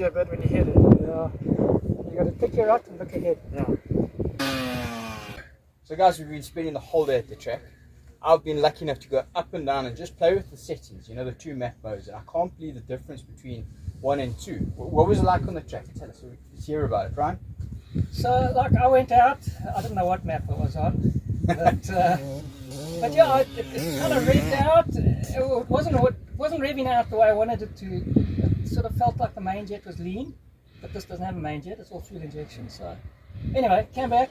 easier bit when you hit it. Yeah. You got to pick your rut and look ahead. Yeah. So guys, we've been spending the whole day at the track. I've been lucky enough to go up and down and just play with the settings, you know, the two map modes, and I can't believe the difference between 1 and 2. What was it like on the track? Tell us, let's hear about it, Ryan. So, like, I went out, I didn't know what map it was on, but yeah, it kind of revved out. It wasn't revving out the way I wanted it to. It sort of felt like the main jet was lean, but this doesn't have a main jet, it's all fuel injection. So, anyway, came back.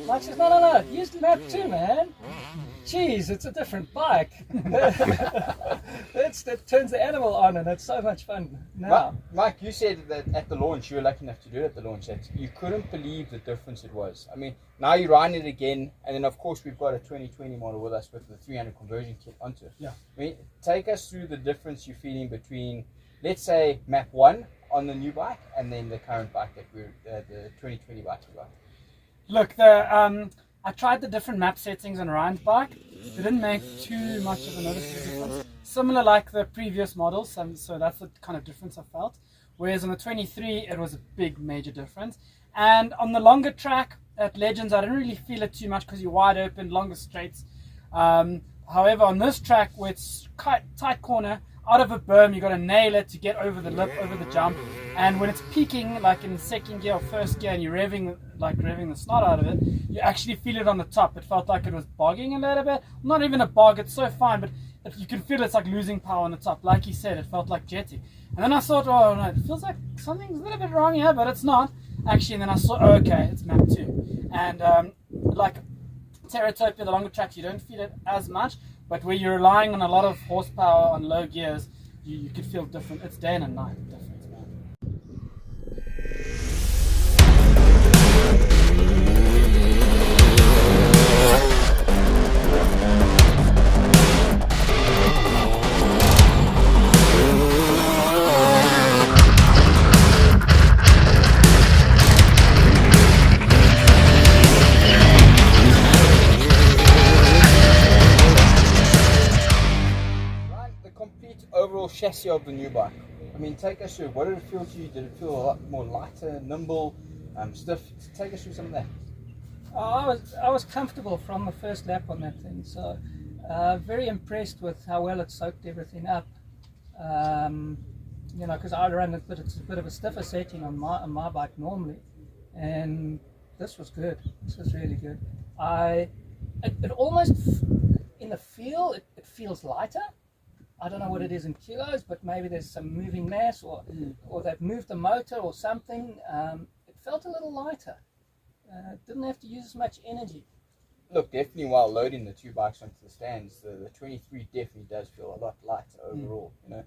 Mike says, no, use the map 2, man. Jeez, it's a different bike. That turns the animal on, and it's so much fun now. Mike, you said that at the launch, you were lucky enough to do it at the launch, that you couldn't believe the difference it was. I mean, now you're riding it again, and then of course we've got a 2020 model with us with the 300 conversion kit onto it. Yeah. I mean, take us through the difference you're feeling between, let's say, map 1 on the new bike, and then the current bike that we're, the 2020 bike we got. Look, I tried the different map settings on Ryan's bike. It didn't make too much of a noticeable difference. Similar like the previous models, so that's the kind of difference I felt. Whereas on the 23, it was a big major difference. And on the longer track at Legends, I didn't really feel it too much because you're wide open, longer straights. However, on this track, where it's tight corner, out of a berm, you got to nail it to get over the lip, over the jump. And when it's peaking, like in second gear or first gear, and you're revving the snot out of it, you actually feel it on the top. It felt like it was bogging a little bit. Not even a bog, it's so fine, but you can feel it's like losing power on the top. Like you said, it felt like jetty. And then I thought, oh no, it feels like something's a little bit wrong here, but it's not. Actually, and then I saw, oh, okay, it's map 2. And like Teratopia, the longer tracks, you don't feel it as much. But where you're relying on a lot of horsepower on low gears, you could feel different. It's day and night difference, man. Overall chassis of the new bike. I mean, take us through. What did it feel to you? Did it feel a lot more lighter, nimble, stiff? Take us through some of that. I was comfortable from the first lap on that thing, so very impressed with how well it soaked everything up. You know, because I run it's a bit of a stiffer setting on my bike normally, and this was good. This was really good. It almost in the feel it feels lighter. I don't know what it is in kilos, but maybe there's some moving mass, or they've moved the motor or something. It felt a little lighter. Didn't have to use as much energy. Look, definitely while loading the two bikes onto the stands, the 23 definitely does feel a lot lighter overall, you know.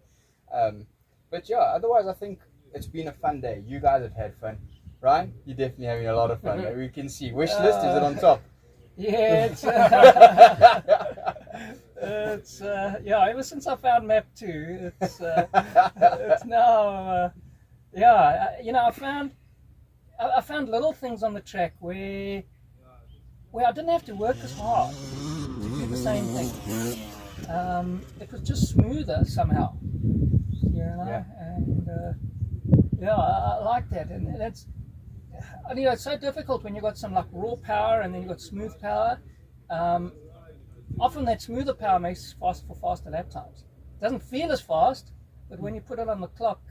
But yeah, otherwise I think it's been a fun day. You guys have had fun. Ryan, you're definitely having a lot of fun. We can see. Wish list, is it on top? Yeah, it's yeah. Ever since I found map 2, it's now yeah. You know, I found little things on the track where I didn't have to work as hard to do the same thing. It was just smoother somehow, you know. Yeah. And yeah, I like that, and that's. You know, it's so difficult when you've got some like raw power and then you've got smooth power. Often that smoother power makes faster lap times. It doesn't feel as fast, but when you put it on the clock,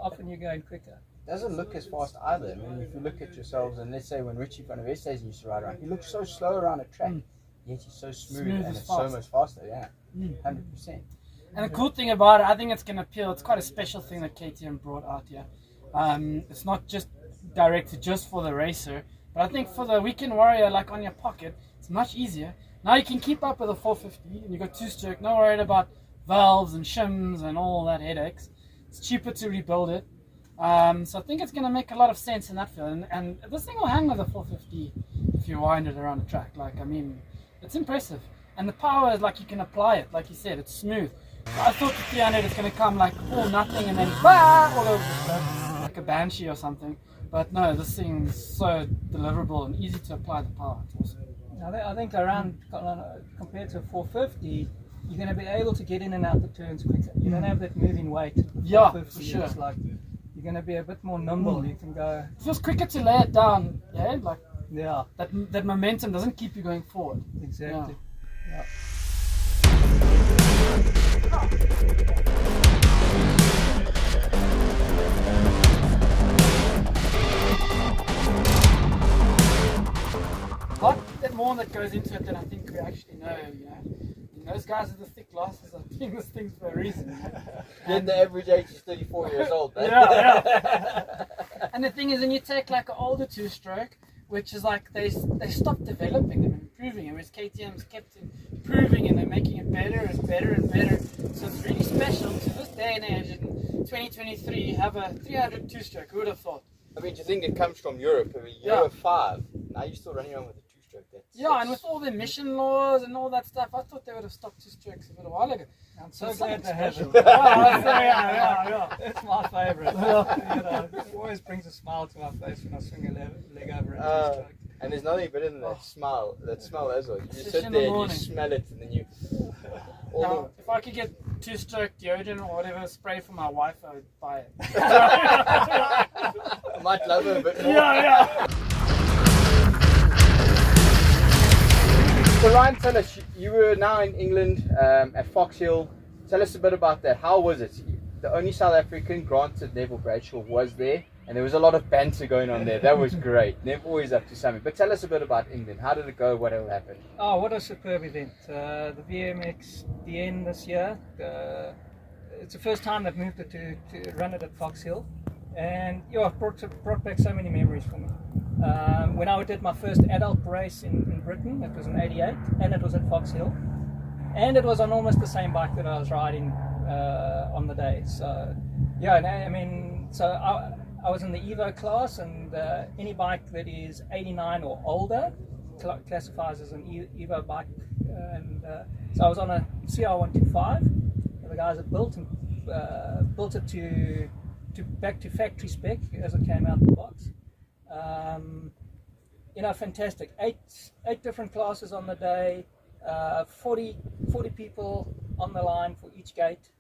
often you're going quicker. It doesn't look as fast either. I mean, if you look at yourselves, and let's say when Richie van der Westhuizen used to ride around, he looks so slow around a track, yet he's so smooth and it's so much faster. Yeah, 100%. And the cool thing about it, I think it's going to appeal. It's quite a special thing that KTM brought out here. It's not just directed just for the racer, but I think for the weekend warrior, like on your pocket, it's much easier. Now you can keep up with a 450, and you got 2-stroke, not worried about valves and shims and all that headaches. It's cheaper to rebuild it. So I think it's going to make a lot of sense in that field. And this thing will hang with a 450 if you wind it around the track. Like, I mean, it's impressive. And the power is like you can apply it, like you said, it's smooth. I thought the 300 is going to come like all nothing and then all over the place, like a Banshee or something. But no, this thing is so deliverable and easy to apply the power. It's awesome. I think around, compared to 450, you're going to be able to get in and out the turns quicker. You don't have that moving weight. Yeah, for sure. It's like, you're going to be a bit more nimble. You can go, It feels quicker to lay it down, yeah? Like yeah, that momentum doesn't keep you going forward. exactly. Yeah. A lot more that goes into it than I think we actually know, you know. And those guys with the thick glasses are doing this thing for a reason. Then the average age is 34 years old. Eh? Yeah. And the thing is, when you take like an older two-stroke, which is like they stopped developing them, improving it, whereas KTM's kept improving and they're making it better and better and better. So it's really special to this day and age in 2023 have a 300 two-stroke. Who would have thought? I mean, do you think it comes from Europe? I mean, Euro 5. Now you're still running around with a two-stroke. And with all the emission laws and all that stuff, I thought they would have stopped two-strokes a little while ago. I'm so glad to have it. Yeah. It's my favourite. You know, it always brings a smile to my face when I swing a leg over a two-stroke. And there's nothing better than that smell as well. You just Especially sit in the there and you morning. smell it and then you... Now, if I could get two-stroke deodorant or whatever spray for my wife, I would buy it. I might love it a bit more. Yeah. So Ryan, tell us, you were now in England at Fox Hill. Tell us a bit about that. How was it? The only South African, granted Neville Bradshaw, was there. And there was a lot of banter going on there. That was great. Never always up to something. But tell us a bit about England. How did it go? What all happened? Oh, what a superb event. The VMX DN this year. It's the first time they've moved it to run it at Fox Hill. And it brought back so many memories for me. When I did my first adult race in Britain, it was in '88, and it was at Fox Hill. And it was on almost the same bike that I was riding on the day. So, I was in the Evo class, and any bike that is 89 or older classifies as an Evo bike. So I was on a CR125. The guys had built it back to factory spec as it came out the box. Fantastic. Eight different classes on the day. 40 people on the line for each gate.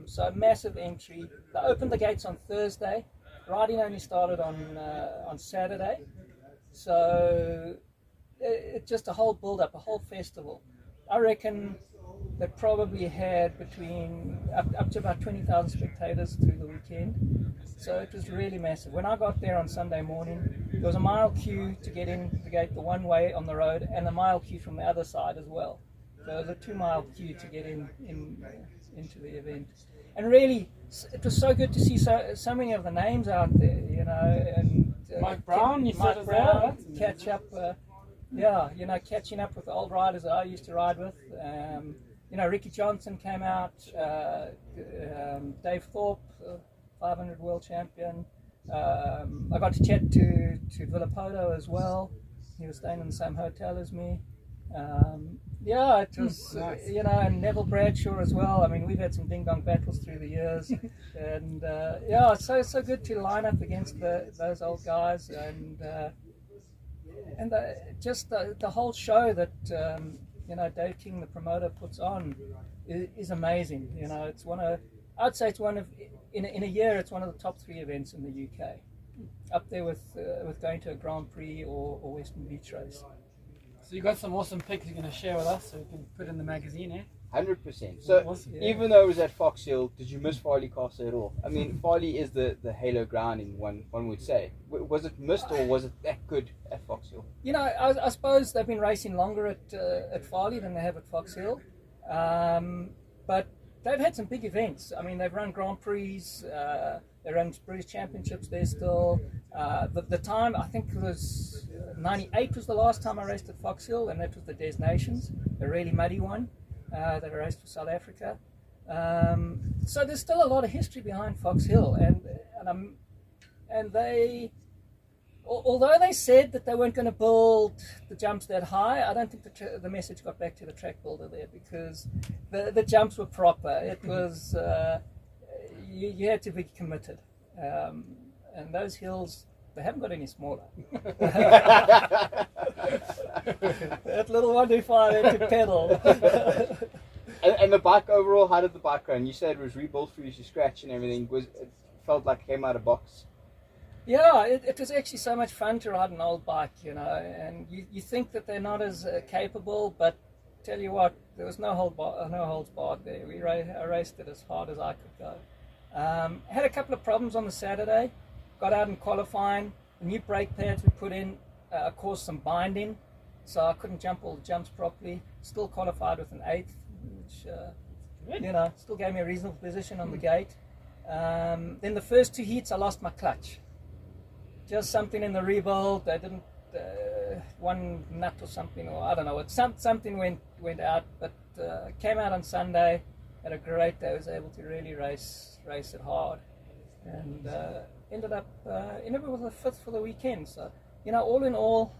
So massive entry. They opened the gates on Thursday. Riding only started on Saturday. So it's just a whole build-up, a whole festival. I reckon they probably had between up to about 20,000 spectators through the weekend. So it was really massive. When I got there on Sunday morning, there was a mile queue to get in the gate the one way on the road, and a mile queue from the other side as well. So it was a 2-mile queue to get into the event. And really, it was so good to see so many of the names out there, and Mike Brown, catch up, catching up with the old riders that I used to ride with. Ricky Johnson came out, Dave Thorpe, 500 world champion. I got to chat to Villapoto as well. He was staying in the same hotel as me. It was, nice. And Neville Bradshaw as well. I mean, we've had some ding-dong battles through the years. And, it's so good to line up against those old guys. And the whole show that, Dave King, the promoter, puts on is amazing. It's I'd say it's one of, in a year, it's one of the top 3 events in the UK. Up there with going to a Grand Prix or Western Beach race. So you got some awesome pics you're going to share with us so we can put in the magazine, eh? 100%. So even though it was at Fox Hill, did you miss Farley Castle at all? I mean, Farley is the halo grounding, one would say. Was it missed, or was it that good at Fox Hill? I suppose they've been racing longer at Farley than they have at Fox Hill. But they've had some big events. I mean, they've run Grand Prix, they run British Championships there still. The time, I think it was 98 was the last time I raced at Fox Hill, and that was the Des Nations, a really muddy one that I raced for South Africa. So there's still a lot of history behind Fox Hill, and they, although they said that they weren't going to build the jumps that high, I don't think the message got back to the track builder there, because the jumps were proper. It was you had to be committed, and those hills, they haven't got any smaller. That little 125 had to pedal. And the bike overall, how did the bike run? You said it was rebuilt for you to scratch and everything. Was felt like it came out of box? Yeah, it was actually so much fun to ride an old bike, you know, and you think that they're not as capable, but tell you what, there was no holds barred there. I raced it as hard as I could go. Had a couple of problems on the Saturday. Got out in qualifying. The new brake pads we put in caused some binding, so I couldn't jump all the jumps properly. Still qualified with an 8th, which you know, still gave me a reasonable position on the gate. Then the first 2 heats I lost my clutch. Just something in the rebuild. They didn't one nut or something, or I don't know. Something went out, but came out on Sunday. Had a great day. Was able to really race it hard, and ended up with a 5th for the weekend. So you know, all in all,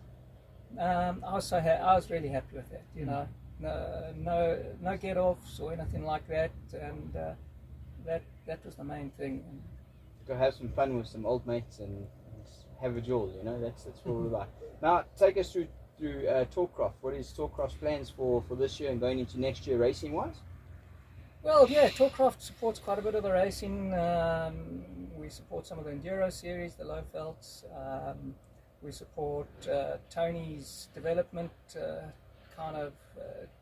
I was really happy with that. You know, no get offs or anything like that, and that was the main thing. Go have some fun with some old mates and have a jewel, you know, that's what we're about. Now, take us through Talkcraft. What is Talkcraft's plans for this year and going into next year racing-wise? Well, yeah, Talkcraft supports quite a bit of the racing. We support some of the Enduro series, the low felts. We support Tony's development, kind of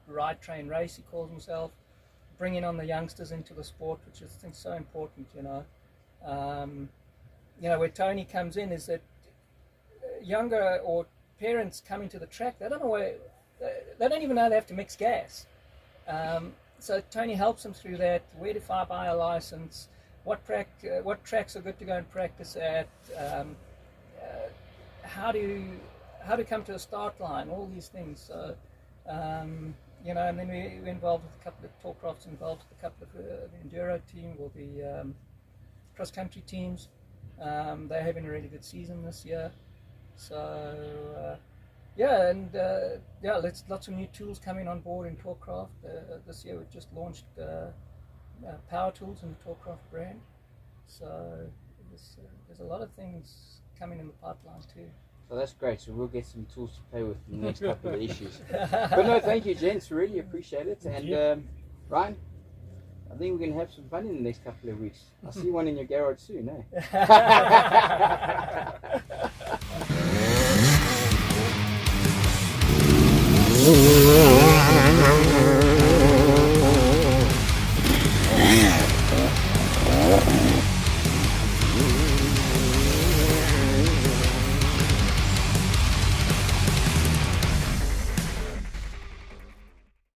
ride, train, race, he calls himself. Bringing on the youngsters into the sport, which I think is so important, you know. You know, where Tony comes in is that younger or parents coming to the track, they don't know they don't even know they have to mix gas. So Tony helps them through that. Where to buy a license? What tracks are good to go and practice at? How to come to a start line? All these things. So, you know, and then we're involved with a couple of Talkcraft's involved with a couple of the enduro team or the cross country teams. They're having a really good season this year. So yeah, and yeah, lots of new tools coming on board in Talkcraft. This year we've just launched power tools in the Talkcraft brand. So there's a lot of things coming in the pipeline too. So that's great. So we'll get some tools to play with in the next couple of issues. But no, thank you, gents. Really appreciate it. And Ryan, I think we're going to have some fun in the next couple of weeks. I'll see one in your garage soon, eh?